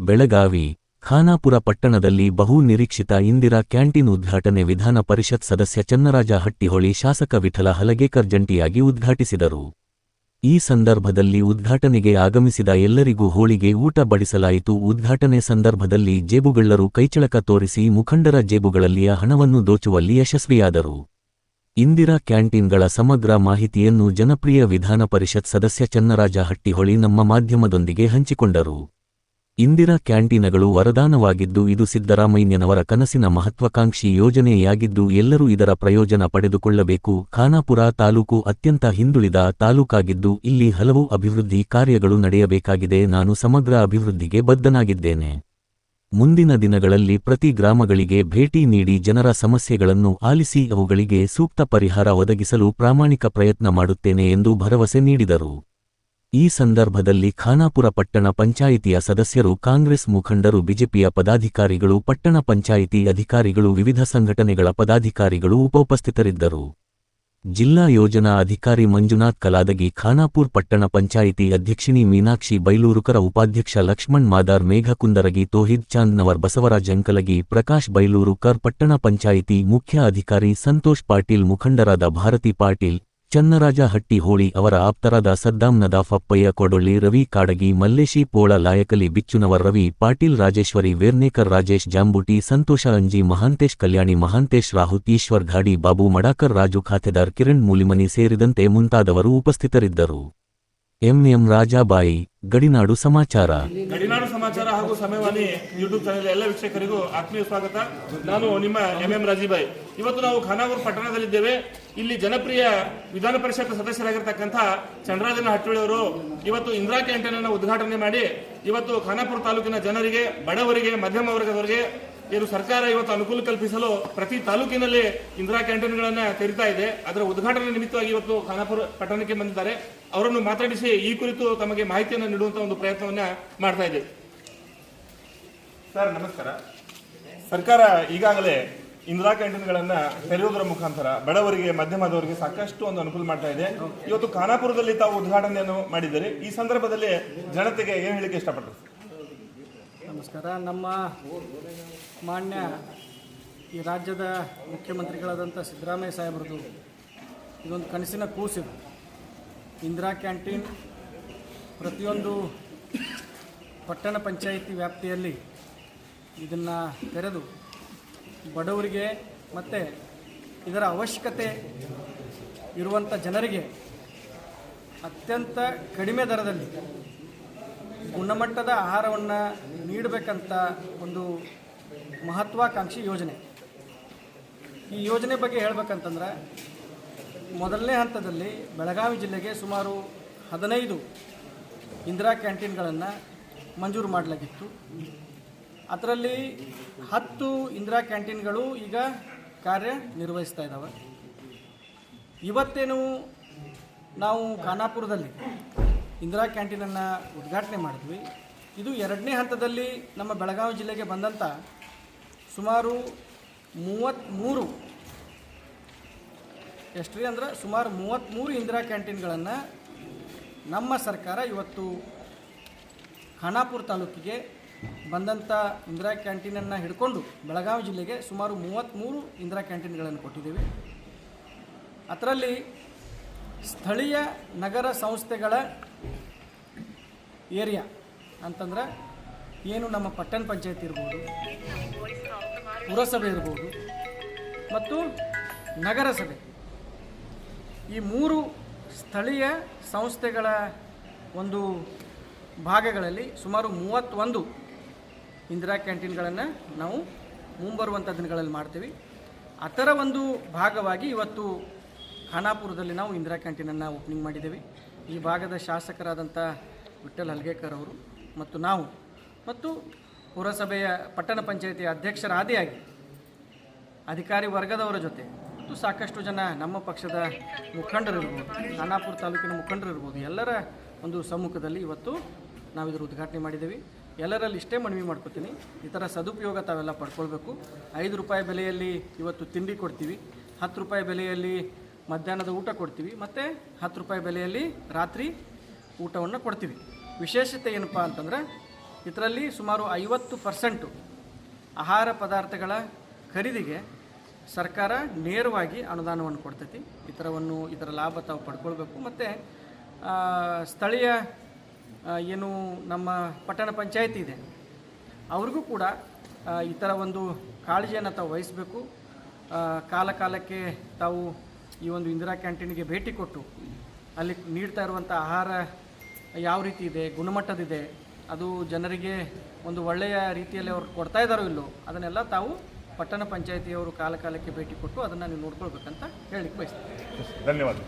ಬೆಳಗಾವಿ ಖಾನಾಪುರ ಪಟ್ಟಣದಲ್ಲಿ ಬಹು ನಿರೀಕ್ಷಿತ ಇಂದಿರಾ ಕ್ಯಾಂಟೀನ್ ಉದ್ಘಾಟನೆ ವಿಧಾನ ಪರಿಷತ್ ಸದಸ್ಯ ಚನ್ನರಾಜ ಹಟ್ಟಿಹೊಳಿ ಶಾಸಕ ವಿಠಲ ಹಲಗೇಕರ್ ಜಂಟಿಯಾಗಿ ಉದ್ಘಾಟಿಸಿದರು. ಈ ಸಂದರ್ಭದಲ್ಲಿ ಉದ್ಘಾಟನೆಗೆ ಆಗಮಿಸಿದ ಎಲ್ಲರಿಗೂ ಹೋಳಿಗೆ ಊಟ ಬಡಿಸಲಾಯಿತು. ಉದ್ಘಾಟನೆ ಸಂದರ್ಭದಲ್ಲಿ ಜೇಬುಗಳ್ಳರು ಕೈಚಳಕ ತೋರಿಸಿ ಮುಖಂಡರ ಜೇಬುಗಳಲ್ಲಿಯ ಹಣವನ್ನು ದೋಚುವಲ್ಲಿ ಯಶಸ್ವಿಯಾದರು. ಇಂದಿರಾ ಕ್ಯಾಂಟೀನ್ಗಳ ಸಮಗ್ರ ಮಾಹಿತಿಯನ್ನು ಜನಪ್ರಿಯ ವಿಧಾನ ಪರಿಷತ್ ಸದಸ್ಯ ಚನ್ನರಾಜ ಹಟ್ಟಿಹೊಳಿ ನಮ್ಮ ಮಾಧ್ಯಮದೊಂದಿಗೆ ಹಂಚಿಕೊಂಡರು. ಇಂದಿರಾ ಕ್ಯಾಂಟೀನಗಳು ವರದಾನವಾಗಿದ್ದು ಇದು ಸಿದ್ದರಾಮಯ್ಯನವರ ಕನಸಿನ ಮಹತ್ವಾಕಾಂಕ್ಷಿ ಯೋಜನೆಯಾಗಿದ್ದು ಎಲ್ಲರೂ ಇದರ ಪ್ರಯೋಜನ ಪಡೆದುಕೊಳ್ಳಬೇಕು. ಖಾನಾಪುರ ತಾಲೂಕು ಅತ್ಯಂತ ಹಿಂದುಳಿದ ತಾಲೂಕಾಗಿದ್ದು ಇಲ್ಲಿ ಹಲವು ಅಭಿವೃದ್ಧಿ ಕಾರ್ಯಗಳು ನಡೆಯಬೇಕಾಗಿದೆ. ನಾನು ಸಮಗ್ರ ಅಭಿವೃದ್ಧಿಗೆ ಬದ್ಧನಾಗಿದ್ದೇನೆ. ಮುಂದಿನ ದಿನಗಳಲ್ಲಿ ಪ್ರತಿ ಗ್ರಾಮಗಳಿಗೆ ಭೇಟಿ ನೀಡಿ ಜನರ ಸಮಸ್ಯೆಗಳನ್ನು ಆಲಿಸಿ ಅವುಗಳಿಗೆ ಸೂಕ್ತ ಪರಿಹಾರ ಒದಗಿಸಲು ಪ್ರಾಮಾಣಿಕ ಪ್ರಯತ್ನ ಮಾಡುತ್ತೇನೆ ಎಂದು ಭರವಸೆ ನೀಡಿದರು. ಈ ಸಂದರ್ಭದಲ್ಲಿ ಖಾನಾಪುರ ಪಟ್ಟಣ ಪಂಚಾಯಿತಿಯ ಸದಸ್ಯರು, ಕಾಂಗ್ರೆಸ್ ಮುಖಂಡರು, ಬಿಜೆಪಿಯ ಪದಾಧಿಕಾರಿಗಳು, ಪಟ್ಟಣ ಪಂಚಾಯಿತಿ ಅಧಿಕಾರಿಗಳು, ವಿವಿಧ ಸಂಘಟನೆಗಳ ಪದಾಧಿಕಾರಿಗಳು ಉಪಸ್ಥಿತರಿದ್ದರು. ಜಿಲ್ಲಾ ಯೋಜನಾ ಅಧಿಕಾರಿ ಮಂಜುನಾಥ್ ಕಲಾದಗಿ, ಖಾನಾಪುರ್ ಪಟ್ಟಣ ಪಂಚಾಯಿತಿ ಅಧ್ಯಕ್ಷಿಣಿ ಮೀನಾಕ್ಷಿ ಬೈಲೂರುಕರ, ಉಪಾಧ್ಯಕ್ಷ ಲಕ್ಷ್ಮಣ್ ಮಾದಾರ್, ಮೇಘ ಕುಂದರಗಿ, ತೋಹಿದ್ ಚಾಂದ್ನವರ್, ಬಸವರಾಜ್ ಅಂಕಲಗಿ, ಪ್ರಕಾಶ್ ಬೈಲೂರುಕರ್, ಪಟ್ಟಣ ಪಂಚಾಯಿತಿ ಮುಖ್ಯ ಅಧಿಕಾರಿ ಸಂತೋಷ್ ಪಾಟೀಲ್, ಮುಖಂಡರಾದ ಭಾರತಿ ಪಾಟೀಲ್, ಚನ್ನರಾಜ ಹಟ್ಟಿಹೊಳಿ ಅವರ ಆಪ್ತರಾದ ಸದ್ದಾಂ ನದಾಫ್, ಅಪ್ಪಯ್ಯ ಕೊಡೊಳ್ಳಿ, ರವಿ ಕಾಡಗಿ, ಮಲ್ಲೇಶಿ ಪೋಳ, ಲಾಯಕಲಿ ಬಿಚ್ಚುನವರ್, ರವಿ ಪಾಟೀಲ್, ರಾಜೇಶ್ವರಿ ವೇರ್ನೇಕರ್, ರಾಜೇಶ್ ಜಾಂಬೂಟಿ, ಸಂತೋಷ ಅಂಜಿ, ಮಹಾಂತೇಶ್ ಕಲ್ಯಾಣಿ, ಮಹಾಂತೇಶ್ ರಾಹುತ್, ಈಶ್ವರ್ ಘಾಡಿ, ಬಾಬು ಮಡಾಕರ್, ರಾಜು ಖಾತೆದಾರ್, ಕಿರಣ್ ಮೂಲಿಮನಿ ಸೇರಿದಂತೆ ಮುಂತಾದವರು ಉಪಸ್ಥಿತರಿದ್ದರು. ಎಂಎಂ ರಾಜಾಬಾಯಿ, ಗಡಿನಾಡು ಸಮಾಚಾರ. ಗಡಿನಾಡು ಸಮಾಚಾರ ಹಾಗೂ ಸಮಯವಾಣಿ ಯೂಟ್ಯೂಬ್ ಚಾನೆಲ್ ಎಲ್ಲ ವೀಕ್ಷಕರಿಗೂ ಆತ್ಮೀಯ ಸ್ವಾಗತ. ನಾನು ನಿಮ್ಮ ಎಂಎಂ ರಾಜಾಬಾಯಿ. ಇವತ್ತು ನಾವು ಖಾನಾಪುರ ಪಟ್ಟಣದಲ್ಲಿದ್ದೇವೆ. ಇಲ್ಲಿ ಜನಪ್ರಿಯ ವಿಧಾನ ಪರಿಷತ್ ಸದಸ್ಯರಾಗಿರ್ತಕ್ಕಂಥ ಚನ್ನರಾಜನ ಹಟ್ಟಿಹೊಳಿ ಅವರು ಇವತ್ತು ಇಂದಿರಾ ಕ್ಯಾಂಟೀನ್ ಅನ್ನು ಉದ್ಘಾಟನೆ ಮಾಡಿ ಇವತ್ತು ಖಾನಾಪುರ ತಾಲೂಕಿನ ಜನರಿಗೆ, ಬಡವರಿಗೆ, ಮಧ್ಯಮ ವರ್ಗದವರಿಗೆ ಏನು ಸರ್ಕಾರ ಇವತ್ತು ಅನುಕೂಲ ಕಲ್ಪಿಸಲು ಪ್ರತಿ ತಾಲೂಕಿನಲ್ಲಿ ಇಂದಿರಾ ಕ್ಯಾಂಟೀನ್ಗಳನ್ನು ತೆರೀತಾ ಇದೆ. ಅದರ ಉದ್ಘಾಟನೆ ನಿಮಿತ್ತವಾಗಿ ಇವತ್ತು ಖಾನಾಪುರ ಪಟ್ಟಣಕ್ಕೆ ಬಂದಿದ್ದಾರೆ. ಅವರನ್ನು ಮಾತಾಡಿಸಿ ಈ ಕುರಿತು ತಮಗೆ ಮಾಹಿತಿಯನ್ನು ನೀಡುವಂತಹ ಒಂದು ಪ್ರಯತ್ನವನ್ನ ಮಾಡ್ತಾ ಇದ್ದೇವೆ. ಸರ್ ನಮಸ್ಕಾರ. ಸರ್ಕಾರ ಈಗಾಗಲೇ ಇಂದಿರಾ ಕ್ಯಾಂಟೀನ್ಗಳನ್ನ ತೆರೆಯುವುದರ ಮುಖಾಂತರ ಬಡವರಿಗೆ, ಮಧ್ಯಮದವರಿಗೆ ಸಾಕಷ್ಟು ಒಂದು ಅನುಕೂಲ ಮಾಡ್ತಾ ಇದೆ. ಇವತ್ತು ಖಾನಾಪುರದಲ್ಲಿ ತಾವು ಉದ್ಘಾಟನೆಯನ್ನು ಮಾಡಿದ್ದೀರಿ. ಈ ಸಂದರ್ಭದಲ್ಲಿ ಜನತೆಗೆ ಏನು ಹೇಳಿಕೆ ಇಷ್ಟಪಡ್ತಾರೆ? ನಮಸ್ಕಾರ. ನಮ್ಮ ಮಾನ್ಯ ಈ ರಾಜ್ಯದ ಮುಖ್ಯಮಂತ್ರಿಗಳಾದಂಥ ಸಿದ್ದರಾಮಯ್ಯ ಸಾಹೇಬ್ರದ್ದು ಇದೊಂದು ಕನಸಿನ ಕೂಸಿದೆ. ಇಂದಿರಾ ಕ್ಯಾಂಟೀನ್ ಪ್ರತಿಯೊಂದು ಪಟ್ಟಣ ಪಂಚಾಯಿತಿ ವ್ಯಾಪ್ತಿಯಲ್ಲಿ ಇದನ್ನು ತೆರೆದು ಬಡವರಿಗೆ ಮತ್ತು ಇದರ ಅವಶ್ಯಕತೆ ಇರುವಂಥ ಜನರಿಗೆ ಅತ್ಯಂತ ಕಡಿಮೆ ದರದಲ್ಲಿ ಗುಣಮಟ್ಟದ ಆಹಾರವನ್ನು ನೀಡಬೇಕಂತ ಒಂದು ಮಹತ್ವಾಕಾಂಕ್ಷಿ ಯೋಜನೆ. ಈ ಯೋಜನೆ ಬಗ್ಗೆ ಹೇಳಬೇಕಂತಂದ್ರೆ ಮೊದಲನೇ ಹಂತದಲ್ಲಿ ಬೆಳಗಾವಿ ಜಿಲ್ಲೆಗೆ ಸುಮಾರು 15 ಇಂದಿರಾ ಕ್ಯಾಂಟೀನ್ಗಳನ್ನು ಮಂಜೂರು ಮಾಡಲಾಗಿತ್ತು. ಅದರಲ್ಲಿ 10 ಇಂದಿರಾ ಕ್ಯಾಂಟೀನ್ಗಳು ಈಗ ಕಾರ್ಯನಿರ್ವಹಿಸ್ತಾ ಇದ್ದಾವೆ. ಇವತ್ತೇನು ನಾವು ಖಾನಾಪುರದಲ್ಲಿ ಇಂದಿರಾ ಕ್ಯಾಂಟೀನನ್ನು ಉದ್ಘಾಟನೆ ಮಾಡಿದ್ವಿ. ಇದು 2ನೇ ಹಂತದಲ್ಲಿ ನಮ್ಮ ಬೆಳಗಾವಿ ಜಿಲ್ಲೆಗೆ ಬಂದಂಥ ಸುಮಾರು 33 ಸುಮಾರು 33 ಇಂದಿರಾ ಕ್ಯಾಂಟೀನ್ಗಳನ್ನು ನಮ್ಮ ಸರ್ಕಾರ ಇವತ್ತು ಖಾನಾಪುರ ತಾಲೂಕಿಗೆ ಬಂದಂಥ ಇಂದಿರಾ ಕ್ಯಾಂಟೀನನ್ನು ಹಿಡ್ಕೊಂಡು ಬೆಳಗಾವಿ ಜಿಲ್ಲೆಗೆ ಸುಮಾರು 33 ಇಂದಿರಾ ಕ್ಯಾಂಟೀನ್ಗಳನ್ನು ಕೊಟ್ಟಿದ್ದೀವಿ. ಅದರಲ್ಲಿ ಸ್ಥಳೀಯ ನಗರ ಸಂಸ್ಥೆಗಳ ಏರಿಯಾ ಅಂತಂದ್ರೆ ಏನು ನಮ್ಮ ಪಟ್ಟಣ ಪಂಚಾಯತಿ ಇರ್ಬೋದು, ಪುರಸಭೆ ಇರ್ಬೋದು ಮತ್ತು ನಗರಸಭೆ, ಈ 3 ಸ್ಥಳೀಯ ಸಂಸ್ಥೆಗಳ ಒಂದು ಭಾಗಗಳಲ್ಲಿ ಸುಮಾರು 31 ಇಂದಿರಾ ಕ್ಯಾಂಟೀನ್ಗಳನ್ನು ನಾವು ಮುಂಬರುವಂಥ ದಿನಗಳಲ್ಲಿ ಮಾಡ್ತೀವಿ. ಅದರ ಒಂದು ಭಾಗವಾಗಿ ಇವತ್ತು ಖಾನಾಪುರದಲ್ಲಿ ನಾವು ಇಂದಿರಾ ಕ್ಯಾಂಟೀನನ್ನು ಓಪನಿಂಗ್ ಮಾಡಿದ್ದೇವೆ. ಈ ಭಾಗದ ಶಾಸಕರಾದಂಥ ವಿಠಲ್ ಹಲಗೇಕರ್ ಅವರು ಮತ್ತು ನಾವು ಮತ್ತು ಪುರಸಭೆಯ ಪಟ್ಟಣ ಪಂಚಾಯಿತಿಯ ಅಧ್ಯಕ್ಷರ ಆದಿಯಾಗಿ ಅಧಿಕಾರಿ ವರ್ಗದವರ ಜೊತೆ ಮತ್ತು ಸಾಕಷ್ಟು ಜನ ನಮ್ಮ ಪಕ್ಷದ ಮುಖಂಡರಿರ್ಬೋದು, ಖಾನಾಪುರ ತಾಲೂಕಿನ ಮುಖಂಡರಿರ್ಬೋದು, ಎಲ್ಲರ ಒಂದು ಸಮ್ಮುಖದಲ್ಲಿ ಇವತ್ತು ನಾವು ಇದರ ಉದ್ಘಾಟನೆ ಮಾಡಿದ್ದೇವೆ. ಎಲ್ಲರಲ್ಲಿ ಇಷ್ಟೇ ಮನವಿ ಮಾಡ್ಕೊತೀನಿ, ಈ ಥರ ಸದುಪಯೋಗ ತಾವೆಲ್ಲ ಪಡ್ಕೊಳ್ಬೇಕು. 5 ರೂಪಾಯಿ ಬೆಲೆಯಲ್ಲಿ ಇವತ್ತು ತಿಂಡಿ ಕೊಡ್ತೀವಿ, 10 ರೂಪಾಯಿ ಬೆಲೆಯಲ್ಲಿ ಮಧ್ಯಾಹ್ನದ ಊಟ ಕೊಡ್ತೀವಿ, ಮತ್ತು 10 ರೂಪಾಯಿ ಬೆಲೆಯಲ್ಲಿ ರಾತ್ರಿ ಊಟವನ್ನು ಕೊಡ್ತೀವಿ. ವಿಶೇಷತೆ ಏನಪ್ಪ ಅಂತಂದರೆ ಇದರಲ್ಲಿ ಸುಮಾರು 50% ಆಹಾರ ಪದಾರ್ಥಗಳ ಖರೀದಿಗೆ ಸರ್ಕಾರ ನೇರವಾಗಿ ಅನುದಾನವನ್ನು ಕೊಡ್ತೈತಿ. ಇದರ ಲಾಭ ತಾವು ಪಡ್ಕೊಳ್ಬೇಕು. ಮತ್ತು ಸ್ಥಳೀಯ ಏನು ನಮ್ಮ ಪಟ್ಟಣ ಪಂಚಾಯತಿ ಇದೆ ಅವ್ರಿಗೂ ಕೂಡ ಈ ಥರ ಒಂದು ಕಾಳಜಿಯನ್ನು ತಾವು ವಹಿಸಬೇಕು. ಕಾಲಕ್ಕೆ ತಾವು ಈ ಒಂದು ಇಂದಿರಾ ಕ್ಯಾಂಟೀನ್ಗೆ ಭೇಟಿ ಕೊಟ್ಟು ಅಲ್ಲಿ ನೀಡ್ತಾ ಇರುವಂಥ ಆಹಾರ ಯಾವ ರೀತಿ ಇದೆ, ಗುಣಮಟ್ಟದಿದೆ, ಅದು ಜನರಿಗೆ ಒಂದು ಒಳ್ಳೆಯ ರೀತಿಯಲ್ಲಿ ಅವ್ರು ಕೊಡ್ತಾ ಇದ್ದಾರೋ ಇಲ್ಲೋ ಅದನ್ನೆಲ್ಲ ತಾವು ಪಟ್ಟಣ ಪಂಚಾಯತಿಯವರು ಕಾಲಕ್ಕೆ ಭೇಟಿ ಕೊಟ್ಟು ಅದನ್ನು ನೀವು ನೋಡ್ಕೊಳ್ಬೇಕಂತ ಹೇಳಿಕ್ಕೆ ಬಯಸ್ತೀನಿ. ಧನ್ಯವಾದ.